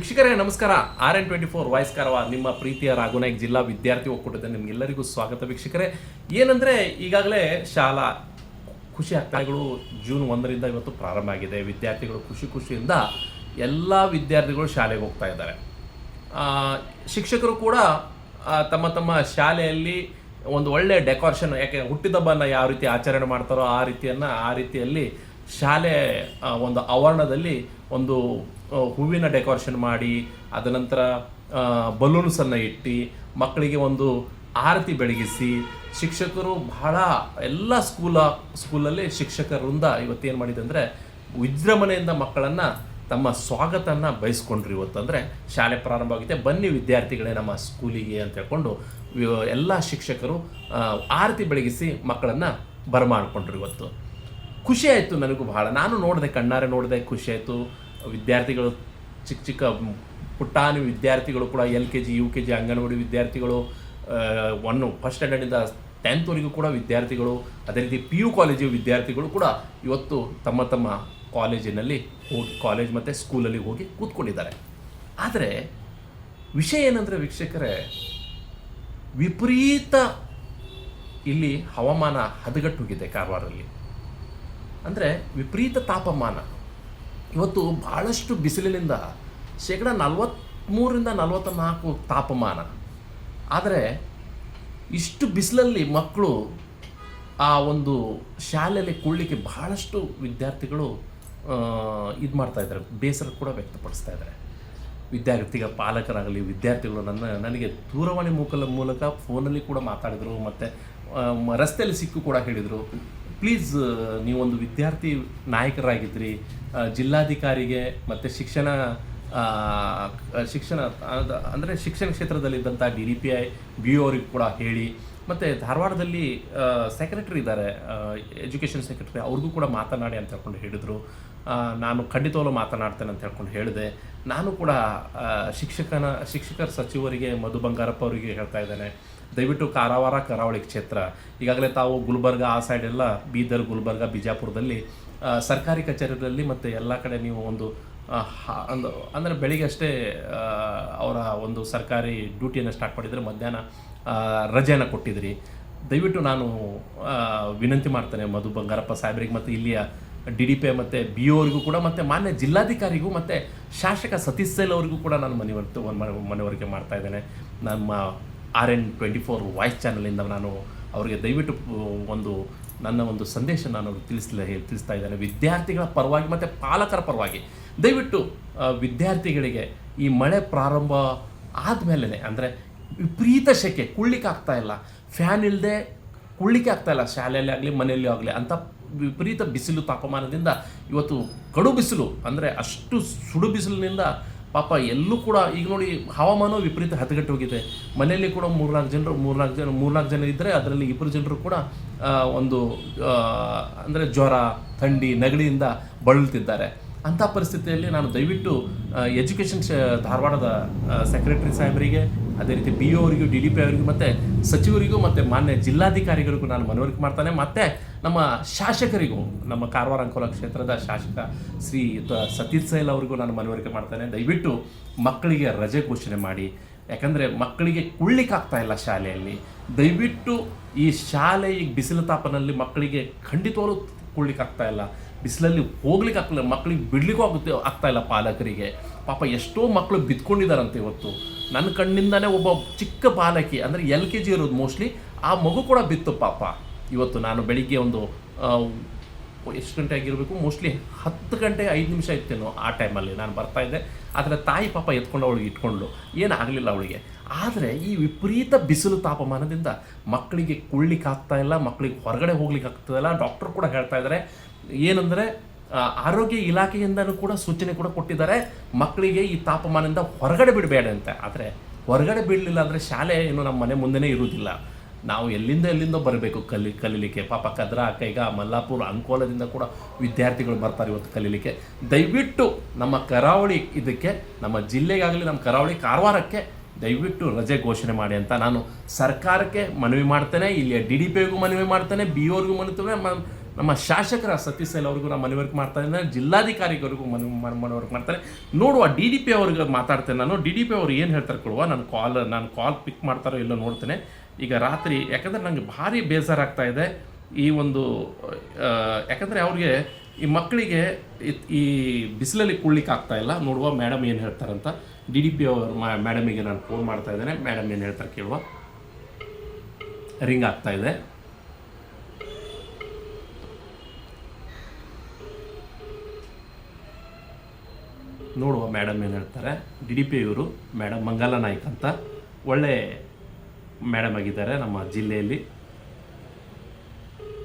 ವೀಕ್ಷಕರೇ ನಮಸ್ಕಾರ. RN24 voice Karwar ನಿಮ್ಮ ಪ್ರೀತಿಯ ರಾಘುನಾಯಕ್ ಜಿಲ್ಲಾ ವಿದ್ಯಾರ್ಥಿ ಒಕ್ಕೂಟದ ನಿಮಗೆಲ್ಲರಿಗೂ ಸ್ವಾಗತ. ವೀಕ್ಷಕರೇ, ಏನಂದರೆ ಈಗಾಗಲೇ ಶಾಲಾ ಖುಷಿ ಆಗ್ತಾಗಳು ಜೂನ್ 1ರಿಂದ ಇವತ್ತು ಪ್ರಾರಂಭ ಆಗಿದೆ. ವಿದ್ಯಾರ್ಥಿಗಳು ಖುಷಿಯಿಂದ ಎಲ್ಲ ವಿದ್ಯಾರ್ಥಿಗಳು ಶಾಲೆಗೆ ಹೋಗ್ತಾ ಇದ್ದಾರೆ. ಶಿಕ್ಷಕರು ಕೂಡ ತಮ್ಮ ತಮ್ಮ ಶಾಲೆಯಲ್ಲಿ ಒಂದು ಒಳ್ಳೆಯ ಡೆಕೋರೇಷನ್, ಯಾಕೆ ಹುಟ್ಟಿದಬ್ಬನ ಯಾವ ರೀತಿ ಆಚರಣೆ ಮಾಡ್ತಾರೋ ಆ ರೀತಿಯಲ್ಲಿ ಶಾಲೆ ಒಂದು ಆವರಣದಲ್ಲಿ ಒಂದು ಹೂವಿನ ಡೆಕೋರೇಷನ್ ಮಾಡಿ, ಅದ ನಂತರ ಬಲೂನ್ಸನ್ನು ಇಟ್ಟು ಮಕ್ಕಳಿಗೆ ಒಂದು ಆರತಿ ಬೆಳಗಿಸಿ, ಶಿಕ್ಷಕರು ಬಹಳ ಎಲ್ಲ ಸ್ಕೂಲಲ್ಲಿ ಶಿಕ್ಷಕರಿಂದ ಇವತ್ತೇನು ಮಾಡಿದೆ ಅಂದರೆ ವಿಜೃಂಭಣೆಯಿಂದ ಮಕ್ಕಳನ್ನು ತಮ್ಮ ಸ್ವಾಗತನ ಬಯಸ್ಕೊಂಡ್ರು. ಇವತ್ತು ಅಂದರೆ ಶಾಲೆ ಪ್ರಾರಂಭ ಆಗಿದೆ, ಬನ್ನಿ ವಿದ್ಯಾರ್ಥಿಗಳೇ ನಮ್ಮ ಸ್ಕೂಲಿಗೆ ಅಂತ ಹೇಳ್ಕೊಂಡು ಎಲ್ಲ ಶಿಕ್ಷಕರು ಆರತಿ ಬೆಳಗಿಸಿ ಮಕ್ಕಳನ್ನು ಬರಮಾಡ್ಕೊಂಡ್ರು. ಇವತ್ತು ಖುಷಿ ಆಯಿತು ನನಗೂ ಬಹಳ. ನಾನು ನೋಡಿದೆ, ಕಣ್ಣಾರೆ ನೋಡಿದೆ, ಖುಷಿ ಆಯಿತು. ವಿದ್ಯಾರ್ಥಿಗಳು ಚಿಕ್ಕ ಪುಟ್ಟಾಣಿ ವಿದ್ಯಾರ್ಥಿಗಳು ಕೂಡ LKG UKG ಅಂಗನವಾಡಿ ವಿದ್ಯಾರ್ಥಿಗಳು, ಫಸ್ಟ್ ಸ್ಟ್ಯಾಂಡರ್ಡಿಂದ 10th ಕೂಡ ವಿದ್ಯಾರ್ಥಿಗಳು, ಅದೇ ರೀತಿ PU ಕಾಲೇಜು ವಿದ್ಯಾರ್ಥಿಗಳು ಕೂಡ ಇವತ್ತು ತಮ್ಮ ತಮ್ಮ ಕಾಲೇಜಿನಲ್ಲಿ ಹೋಗಿ, ಕಾಲೇಜ್ ಮತ್ತು ಸ್ಕೂಲಲ್ಲಿ ಹೋಗಿ ಕೂತ್ಕೊಂಡಿದ್ದಾರೆ. ಆದರೆ ವಿಷಯ ಏನಂದರೆ ವೀಕ್ಷಕರೇ, ವಿಪರೀತ ಇಲ್ಲಿ ಹವಾಮಾನ ಹದಗೆಟ್ಟೋಗಿದೆ ಕಾರವಾರಲ್ಲಿ. ಅಂದರೆ ವಿಪರೀತ ತಾಪಮಾನ ಇವತ್ತು ಭಾಳಷ್ಟು ಬಿಸಿಲಿನಿಂದ 43ರಿಂದ 44 ತಾಪಮಾನ. ಆದರೆ ಇಷ್ಟು ಬಿಸಿಲಲ್ಲಿ ಮಕ್ಕಳು ಆ ಒಂದು ಶಾಲೆಯಲ್ಲಿ ಕೂಡಲಿಕ್ಕೆ ಬಹಳಷ್ಟು ವಿದ್ಯಾರ್ಥಿಗಳು ಇದು ಮಾಡ್ತಾಯಿದ್ದಾರೆ, ಬೇಸರ ಕೂಡ ವ್ಯಕ್ತಪಡಿಸ್ತಾ ಇದ್ದಾರೆ. ವಿದ್ಯಾರ್ಥಿಗಳ ಪಾಲಕರಾಗಲಿ ವಿದ್ಯಾರ್ಥಿಗಳು ನನಗೆ ದೂರವಾಣಿ ಮೂಲಕ ಫೋನಲ್ಲಿ ಕೂಡ ಮಾತಾಡಿದರು, ಮತ್ತು ರಸ್ತೆಯಲ್ಲಿ ಸಿಕ್ಕು ಕೂಡ ಹೇಳಿದರು, ಪ್ಲೀಸ್ ನೀವೊಂದು ವಿದ್ಯಾರ್ಥಿ ನಾಯಕರಾಗಿದ್ರಿ, ಜಿಲ್ಲಾಧಿಕಾರಿಗೆ ಮತ್ತು ಶಿಕ್ಷಣ ಅಂದರೆ ಶಿಕ್ಷಣ ಕ್ಷೇತ್ರದಲ್ಲಿದ್ದಂಥ DDPI BO ಅವ್ರಿಗೆ ಕೂಡ ಹೇಳಿ, ಮತ್ತು ಧಾರವಾಡದಲ್ಲಿ ಸೆಕ್ರೆಟರಿ ಇದ್ದಾರೆ, ಎಜುಕೇಷನ್ ಸೆಕ್ರೆಟರಿ, ಅವ್ರಿಗೂ ಕೂಡ ಮಾತನಾಡಿ ಅಂತ ಹೇಳ್ಕೊಂಡು ಹೇಳಿದರು. ನಾನು ಖಂಡಿತವಾಗ್ಲೂ ಮಾತನಾಡ್ತೇನೆ ಅಂತ ಹೇಳ್ಕೊಂಡು ಹೇಳಿದೆ. ನಾನು ಕೂಡ ಶಿಕ್ಷಕರ ಸಚಿವರಿಗೆ ಮಧು ಬಂಗಾರಪ್ಪ ಅವರಿಗೆ ಹೇಳ್ತಾ ಇದ್ದೇನೆ, ದಯವಿಟ್ಟು ಕಾರವಾರ ಕರಾವಳಿ ಕ್ಷೇತ್ರ, ಈಗಾಗಲೇ ತಾವು ಗುಲ್ಬರ್ಗ ಆ ಸೈಡೆಲ್ಲ ಬೀದರ್, ಗುಲ್ಬರ್ಗ, ಬಿಜಾಪುರದಲ್ಲಿ ಸರ್ಕಾರಿ ಕಚೇರಿಗಳಲ್ಲಿ ಮತ್ತು ಎಲ್ಲ ಕಡೆ ನೀವು ಒಂದು ಅಂದರೆ ಬೆಳಿಗ್ಗೆ ಅಷ್ಟೇ ಅವರ ಒಂದು ಸರ್ಕಾರಿ ಡ್ಯೂಟಿಯನ್ನು ಸ್ಟಾರ್ಟ್ ಮಾಡಿದರೆ ಮಧ್ಯಾಹ್ನ ರಜೆಯನ್ನು ಕೊಟ್ಟಿದ್ರಿ. ದಯವಿಟ್ಟು ನಾನು ವಿನಂತಿ ಮಾಡ್ತೇನೆ ಮಧು ಬಂಗಾರಪ್ಪ ಸಾಹೇಬರಿಗೆ ಮತ್ತು ಇಲ್ಲಿಯ DDPI ಮತ್ತು BO ಅವರಿಗೂ ಕೂಡ, ಮತ್ತು ಮಾನ್ಯ ಜಿಲ್ಲಾಧಿಕಾರಿಗೂ ಮತ್ತು ಶಾಸಕ ಸತೀಶ್ ಸೈಲ್ ಅವರಿಗೂ ಕೂಡ ನಾನು ಮನವರಿಕೆ ಮಾಡ್ತಾ ಇದ್ದೇನೆ. ನಮ್ಮ RN24 ವಾಯ್ಸ್ ಚಾನಲಿಂದ ನಾನು ಅವರಿಗೆ ದಯವಿಟ್ಟು ನನ್ನ ಒಂದು ಸಂದೇಶ ನಾನು ಅವ್ರಿಗೆ ತಿಳಿಸ್ತಾ ಇದ್ದೇನೆ. ವಿದ್ಯಾರ್ಥಿಗಳ ಪರವಾಗಿ ಮತ್ತು ಪಾಲಕರ ಪರವಾಗಿ ದಯವಿಟ್ಟು ವಿದ್ಯಾರ್ಥಿಗಳಿಗೆ ಈ ಮಳೆ ಪ್ರಾರಂಭ ಆದಮೇಲೆ, ಅಂದರೆ ವಿಪರೀತ ಶೆಕೆ, ಕುಳ್ಳಿಕ್ಕೆ ಆಗ್ತಾಯಿಲ್ಲ, ಫ್ಯಾನ್ ಇಲ್ಲದೆ ಕುಳ್ಳಿಕ್ಕೆ ಆಗ್ತಾಯಿಲ್ಲ, ಶಾಲೆಯಲ್ಲಿ ಆಗಲಿ ಮನೆಯಲ್ಲಿ ಆಗಲಿ ಅಂತ ವಿಪರೀತ ಬಿಸಿಲು ತಾಪಮಾನದಿಂದ ಇವತ್ತು ಕಡು ಬಿಸಿಲು, ಅಂದರೆ ಅಷ್ಟು ಸುಡು ಬಿಸಿಲಿನಿಂದ ಪಾಪ ಎಲ್ಲೂ ಕೂಡ ಈಗ ನೋಡಿ ಹವಾಮಾನ ವಿಪರೀತ ಹದಗೆಟ್ಟು ಹೋಗಿದೆ. ಮನೆಯಲ್ಲಿ ಕೂಡ 3-4 ಜನ ಇದ್ದರೆ ಅದರಲ್ಲಿ 2 ಜನರು ಕೂಡ ಒಂದು ಅಂದರೆ ಜ್ವರ, ಥಂಡಿ, ನೆಗಡಿಯಿಂದ ಬಳಲುತ್ತಿದ್ದಾರೆ. ಅಂಥ ಪರಿಸ್ಥಿತಿಯಲ್ಲಿ ನಾನು ದಯವಿಟ್ಟು ಧಾರವಾಡದ ಸೆಕ್ರೆಟರಿ ಸಾಹೇಬರಿಗೆ, ಅದೇ ರೀತಿ BO ಅವರಿಗೂ, DDPI ಅವರಿಗೂ ಮತ್ತು ಸಚಿವರಿಗೂ ಮತ್ತು ಮಾನ್ಯ ಜಿಲ್ಲಾಧಿಕಾರಿಗಳಿಗೂ ನಾನು ಮನವರಿಕೆ ಮಾಡ್ತಾನೆ. ಮತ್ತು ನಮ್ಮ ಶಾಸಕರಿಗೂ, ನಮ್ಮ ಕಾರವಾರ ಅಂಕೋಲ ಕ್ಷೇತ್ರದ ಶಾಸಕ ಶ್ರೀ ಸತೀಶ್ ಸೈಲ್ ಅವರಿಗೂ ನಾನು ಮನವರಿಕೆ ಮಾಡ್ತಾನೆ, ದಯವಿಟ್ಟು ಮಕ್ಕಳಿಗೆ ರಜೆ ಘೋಷಣೆ ಮಾಡಿ. ಯಾಕಂದರೆ ಮಕ್ಕಳಿಗೆ ಕುಳ್ಳಿಕ್ಕಾಗ್ತಾಯಿಲ್ಲ ಶಾಲೆಯಲ್ಲಿ. ದಯವಿಟ್ಟು ಈ ಶಾಲೆ ಈ ಬಿಸಿಲು ತಾಪನಲ್ಲಿ ಮಕ್ಕಳಿಗೆ ಖಂಡಿತವಾಗ್ಲೂ ಕುಳ್ಳಿಕ್ಕಾಗ್ತಾಯಿಲ್ಲ, ಬಿಸಿಲಲ್ಲಿ ಹೋಗ್ಲಿಕ್ಕೆ ಆಗ್ತಿಲ್ಲ, ಮಕ್ಕಳಿಗೆ ಬಿಡ್ಲಿಕ್ಕೂ ಆಗ್ತಾಯಿಲ್ಲ. ಪಾಲಕರಿಗೆ ಪಾಪ ಎಷ್ಟೋ ಮಕ್ಕಳು ಬಿದ್ಕೊಂಡಿದ್ದಾರಂತೆ. ಇವತ್ತು ನನ್ನ ಕಣ್ಣಿಂದನೇ ಒಬ್ಬ ಚಿಕ್ಕ ಬಾಲಕಿ, ಅಂದರೆ LKG ಇರೋದು ಮೋಸ್ಟ್ಲಿ, ಆ ಮಗು ಕೂಡ ಬಿತ್ತು ಪಾಪ. ಇವತ್ತು ನಾನು ಬೆಳಿಗ್ಗೆ ಒಂದು ಎಷ್ಟು ಗಂಟೆ ಆಗಿರಬೇಕು, ಮೋಸ್ಟ್ಲಿ 10 ಗಂಟೆ 5 ನಿಮಿಷ ಇತ್ತೇನೋ ಆ ಟೈಮಲ್ಲಿ ನಾನು ಬರ್ತಾಯಿದ್ದೆ. ಆದರೆ ತಾಯಿ ಪಾಪ ಎತ್ಕೊಂಡು ಅವಳಿಗೆ ಇಟ್ಕೊಂಡ್ಳು, ಏನಾಗಲಿಲ್ಲ ಅವಳಿಗೆ. ಆದರೆ ಈ ವಿಪರೀತ ಬಿಸಿಲು ತಾಪಮಾನದಿಂದ ಮಕ್ಕಳಿಗೆ ಕುಳ್ಳಿಕ್ಕೆ ಆಗ್ತಾಯಿಲ್ಲ, ಮಕ್ಕಳಿಗೆ ಹೊರಗಡೆ ಹೋಗ್ಲಿಕ್ಕೆ ಆಗ್ತಾಯಿಲ್ಲ. ಡಾಕ್ಟರ್ ಕೂಡ ಹೇಳ್ತಾ ಇದ್ದಾರೆ, ಏನಂದರೆ ಆರೋಗ್ಯ ಇಲಾಖೆಯಿಂದನೂ ಕೂಡ ಸೂಚನೆ ಕೂಡ ಕೊಟ್ಟಿದ್ದಾರೆ, ಮಕ್ಕಳಿಗೆ ಈ ತಾಪಮಾನದಿಂದ ಹೊರಗಡೆ ಬಿಡಬೇಡ ಅಂತ. ಆದರೆ ಹೊರಗಡೆ ಬಿಡಲಿಲ್ಲ ಅಂದರೆ ಶಾಲೆ ಏನು ನಮ್ಮ ಮನೆ ಮುಂದೆನೇ ಇರುವುದಿಲ್ಲ. ನಾವು ಎಲ್ಲಿಂದ ಬರಬೇಕು ಕಲೀಲಿಕ್ಕೆ. ಪಾಪ ಕದ್ರಾ, ಕೈಗ, ಮಲ್ಲಾಪುರ, ಅಂಕೋಲದಿಂದ ಕೂಡ ವಿದ್ಯಾರ್ಥಿಗಳು ಬರ್ತಾರೆ ಇವತ್ತು ಕಲೀಲಿಕ್ಕೆ. ದಯವಿಟ್ಟು ನಮ್ಮ ಕರಾವಳಿ ಇದಕ್ಕೆ, ನಮ್ಮ ಜಿಲ್ಲೆಗಾಗಲಿ, ನಮ್ಮ ಕರಾವಳಿ ಕಾರವಾರಕ್ಕೆ ದಯವಿಟ್ಟು ರಜೆ ಘೋಷಣೆ ಮಾಡಿ ಅಂತ ನಾನು ಸರ್ಕಾರಕ್ಕೆ ಮನವಿ ಮಾಡ್ತೇನೆ. ಇಲ್ಲಿಯ DDPIಗೂ ಮನವಿ ಮಾಡ್ತೇನೆ, BO ಅವ್ರಿಗೂ ನಮ್ಮ ಶಾಸಕರ ಸತೀಶ್ ಅವ್ರಿಗೂ ನಾನು ಮನವರಿಕೆ ಮಾಡ್ತಾ ಇದ್ದೇನೆ, ಜಿಲ್ಲಾಧಿಕಾರಿಗಳಿಗೂ ಮನವರಿಕೆ ಮಾಡ್ತಾರೆ. ನೋಡುವ ಡಿ ಡಿ ಪಿ ಅವ್ರಿಗೆ ಮಾತಾಡ್ತೇನೆ ನಾನು. ಡಿ ಡಿ ಪಿ ಅವ್ರು ಏನು ಹೇಳ್ತಾರೆ ಕೊಡುವ, ನಾನು ಕಾಲ್ ಪಿಕ್ ಮಾಡ್ತಾರೋ ಇಲ್ಲೋ ನೋಡ್ತೇನೆ ಈಗ ರಾತ್ರಿ. ಯಾಕಂದರೆ ನನಗೆ ಭಾರಿ ಬೇಜಾರಾಗ್ತಾ ಇದೆ ಈ ಒಂದು, ಯಾಕಂದರೆ ಅವ್ರಿಗೆ ಈ ಮಕ್ಕಳಿಗೆ ಈ ಬಿಸಿಲಲ್ಲಿ ಕುಳ್ಳಿಕ್ಕೆ ಆಗ್ತಾ ಇಲ್ಲ. ನೋಡುವ ಮೇಡಮ್ ಏನು ಹೇಳ್ತಾರಂತ. ಡಿ ಡಿ ಪಿ ಅವರು ಮೇಡಮಿಗೆ ನಾನು ಫೋನ್ ಮಾಡ್ತಾ ಇದ್ದೇನೆ. ಮೇಡಮ್ ಏನು ಹೇಳ್ತಾರೆ ಕೇಳುವ. ರಿಂಗ್ ಆಗ್ತಾ ಇದೆ. ನೋಡುವ ಮೇಡಮ್ ಏನು ಹೇಳ್ತಾರೆ. ಡಿ ಡಿ ಪಿ ಇವರು ಮೇಡಮ್ ಮಂಗಲ ನಾಯ್ಕ್ ಅಂತ ಒಳ್ಳೆ ಮೇಡಮ್ ಆಗಿದ್ದಾರೆ ನಮ್ಮ ಜಿಲ್ಲೆಯಲ್ಲಿ.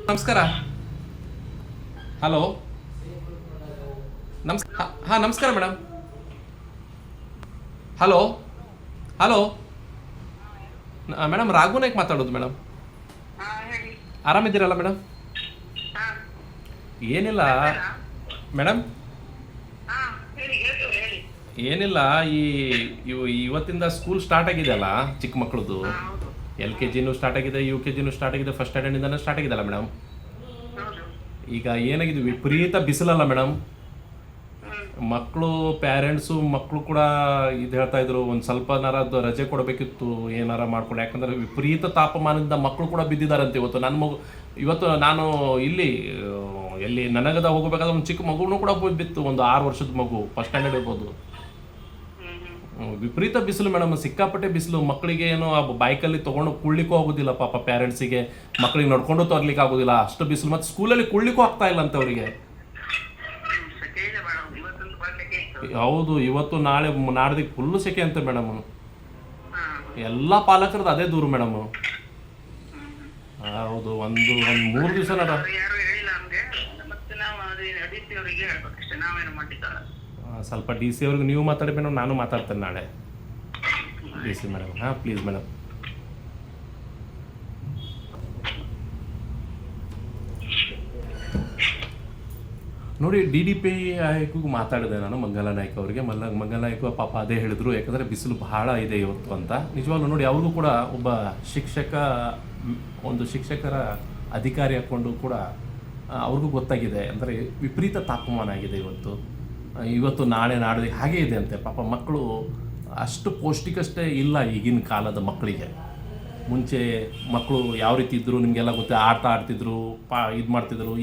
ನಮಸ್ಕಾರ. ಹಲೋ, ಹಾಂ ನಮಸ್ಕಾರ madam. Hello hello madam, Raghu Naik ಮಾತಾಡೋದು ಮೇಡಮ್. ಆರಾಮಿದ್ದೀರಲ್ಲ ಮೇಡಮ್? ಏನಿಲ್ಲ ಮೇಡಮ್, ಏನಿಲ್ಲ, ಇವತ್ತಿಂದ ಸ್ಕೂಲ್ ಸ್ಟಾರ್ಟ್ ಆಗಿದೆ ಅಲ್ಲ ಚಿಕ್ಕ ಮಕ್ಕಳದು. LKGನೂ ಸ್ಟಾರ್ಟ್ ಆಗಿದೆ, UKGನೂ ಸ್ಟಾರ್ಟ್ ಆಗಿದೆ, ಫಸ್ಟ್ ಸ್ಟ್ಯಾಂಡರ್ಡಿಂದನೂ ಸ್ಟಾರ್ಟ್ ಆಗಿದೆಲ್ಲ ಮೇಡಮ್. ಈಗ ಏನಾಗಿದೆ, ವಿಪರೀತ ಬಿಸಿಲಲ್ಲ ಮೇಡಮ್. ಮಕ್ಕಳು ಪ್ಯಾರೆಂಟ್ಸು ಮಕ್ಕಳು ಕೂಡ ಇದು ಹೇಳ್ತಾ ಇದ್ರು, ಒಂದು ಸ್ವಲ್ಪ ರಜೆ ಕೊಡಬೇಕಿತ್ತು, ಏನಾರ ಮಾಡ್ಕೊಂಡು. ಯಾಕಂದರೆ ವಿಪರೀತ ತಾಪಮಾನದಿಂದ ಮಕ್ಕಳು ಕೂಡ ಬಿದ್ದಿದ್ದಾರಂತೆ ಇವತ್ತು. ಇವತ್ತು ನಾನು ಎಲ್ಲಿ ನನಗದ ಹೋಗಬೇಕಾದ್ರೆ ಒಂದು ಚಿಕ್ಕ ಮಗುನೂ ಕೂಡ ಬಿತ್ತು, ಒಂದು 6 ವರ್ಷದ ಮಗು, ಫಸ್ಟ್ ಸ್ಟ್ಯಾಂಡರ್ಡ್ ಇರ್ಬೋದು. ವಿಪರೀತ ಬಿಸಿಲು ಮೇಡಮ್, ಸಿಕ್ಕಾಪಟ್ಟೆ ಬಿಸಿಲು. ಮಕ್ಕಳಿಗೆ ಏನೋ ಬೈಕಲ್ಲಿ ತೊಗೊಂಡು ಕುಳ್ಳಿಕ್ಕೂ ಆಗೋದಿಲ್ಲ ಪಾಪ ಪ್ಯಾರೆಂಟ್ಸಿಗೆ. ಮಕ್ಕಳಿಗೆ ನಡ್ಕೊಂಡು ತರ್ಲಿಕ್ಕೆ ಆಗೋದಿಲ್ಲ, ಅಷ್ಟು ಬಿಸಿಲು. ಮತ್ತು ಸ್ಕೂಲಲ್ಲಿ ಕುಳ್ಳಿಕ್ಕೂ ಆಗ್ತಾ ಇಲ್ಲ ಅಂತ ಅವರಿಗೆ. ಹೌದು, ಇವತ್ತು ನಾಡ್ದಿಗೆ ಫುಲ್ಲು ಸೆಕೆ ಅಂತ ಮೇಡಮ್. ಎಲ್ಲ ಪಾಲಕರದ್ದು ಅದೇ ದೂರು ಮೇಡಮ್. ಹೌದು, ಒಂದು 3 ದಿವಸ ಸ್ವಲ್ಪ ಡಿ ಸಿ ಅವ್ರಿಗೆ ನೀವು ಮಾತಾಡಿ ಮೇಡಮ್, ನಾನು ಮಾತಾಡ್ತೇನೆ ನಾಳೆ ಡಿ ಸಿ ಮೇಡಮ್. ಹಾಂ ಪ್ಲೀಸ್ ಮೇಡಮ್. ನೋಡಿ, ಡಿ ಡಿ ಪಿ ಆಯ್ಗೂ ಮಾತಾಡಿದೆ ನಾನು ಮಂಗಲ ನಾಯ್ಕ ಅವರಿಗೆ. ಮಂಗಲ ನಾಯ್ಕ ಪಾಪ ಅದೇ ಹೇಳಿದ್ರು, ಯಾಕಂದರೆ ಬಿಸಿಲು ಬಹಳ ಇದೆ ಇವತ್ತು ಅಂತ. ನಿಜವಾಗ್ಲೂ ನೋಡಿ, ಅವ್ರಿಗೂ ಕೂಡ ಒಬ್ಬ ಶಿಕ್ಷಕರ ಅಧಿಕಾರಿ ಹಾಕ್ಕೊಂಡು ಕೂಡ ಅವ್ರಿಗೂ ಗೊತ್ತಾಗಿದೆ, ಅಂದರೆ ವಿಪರೀತ ತಾಪಮಾನ ಆಗಿದೆ ಇವತ್ತು ನಾಳೆ ನಾಡಿಗೆ ಹಾಗೇ ಇದೆ ಅಂತೆ. ಪಾಪ ಮಕ್ಕಳು ಅಷ್ಟು ಪೌಷ್ಟಿಕಷ್ಟೇ ಇಲ್ಲ ಈಗಿನ ಕಾಲದ ಮಕ್ಕಳಿಗೆ. ಮುಂಚೆ ಮಕ್ಕಳು ಯಾವ ರೀತಿ ಇದ್ದರು ನಿಮಗೆಲ್ಲ ಗೊತ್ತೇ, ಆಟ ಆಡ್ತಿದ್ರು, ಇದು ಮಾಡ್ತಿದ್ರು.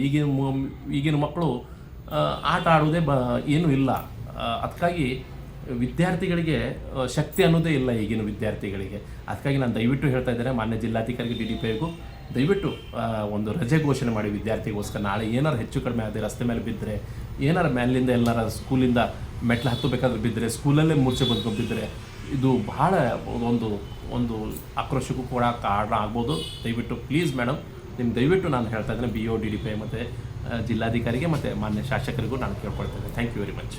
ಈಗಿನ ಮಕ್ಕಳು ಆಟ ಆಡೋದೇ ಏನೂ ಇಲ್ಲ. ಅದಕ್ಕಾಗಿ ವಿದ್ಯಾರ್ಥಿಗಳಿಗೆ ಶಕ್ತಿ ಅನ್ನೋದೇ ಇಲ್ಲ ಈಗಿನ ವಿದ್ಯಾರ್ಥಿಗಳಿಗೆ. ಅದಕ್ಕಾಗಿ ನಾನು ದಯವಿಟ್ಟು ಹೇಳ್ತಾ ಇದ್ದೇನೆ ಮಾನ್ಯ ಜಿಲ್ಲಾಧಿಕಾರಿಗೆ, ಡಿ ಡಿ ಪಿ ಐಗೂ ದಯವಿಟ್ಟು ಒಂದು ರಜೆ ಘೋಷಣೆ ಮಾಡಿ ವಿದ್ಯಾರ್ಥಿಗೋಸ್ಕರ. ನಾಳೆ ಏನಾರು ಹೆಚ್ಚು ಕಡಿಮೆ ಆದರೆ, ರಸ್ತೆ ಮೇಲೆ ಬಿದ್ದರೆ, ಏನಾರು ಮೇಲಿಂದ ಎಲ್ಲಾರ ಸ್ಕೂಲಿಂದ ಮೆಟ್ಲು ಹತ್ತಬೇಕಾದ್ರೆ ಬಿದ್ದರೆ, ಸ್ಕೂಲಲ್ಲೇ ಮೂರ್ಛೆ ಬಂದ್ಕೊಂಡು ಬಿದ್ದರೆ, ಇದು ಬಹಳ ಒಂದು ಆಕ್ರೋಶಕ್ಕೂ ಕೂಡ ಕಾರಣ ಆಗ್ಬೋದು. ದಯವಿಟ್ಟು ಪ್ಲೀಸ್ ಮೇಡಮ್, ದಯವಿಟ್ಟು ನಾನು ಹೇಳ್ತಾ ಇದ್ದೇನೆ BO, DDP ಮತ್ತು ಜಿಲ್ಲಾಧಿಕಾರಿಗೆ ಮತ್ತು ಮಾನ್ಯ ಶಾಸಕರಿಗೂ ನಾನು ಕೇಳ್ಕೊಳ್ತೇನೆ. Thank you very much.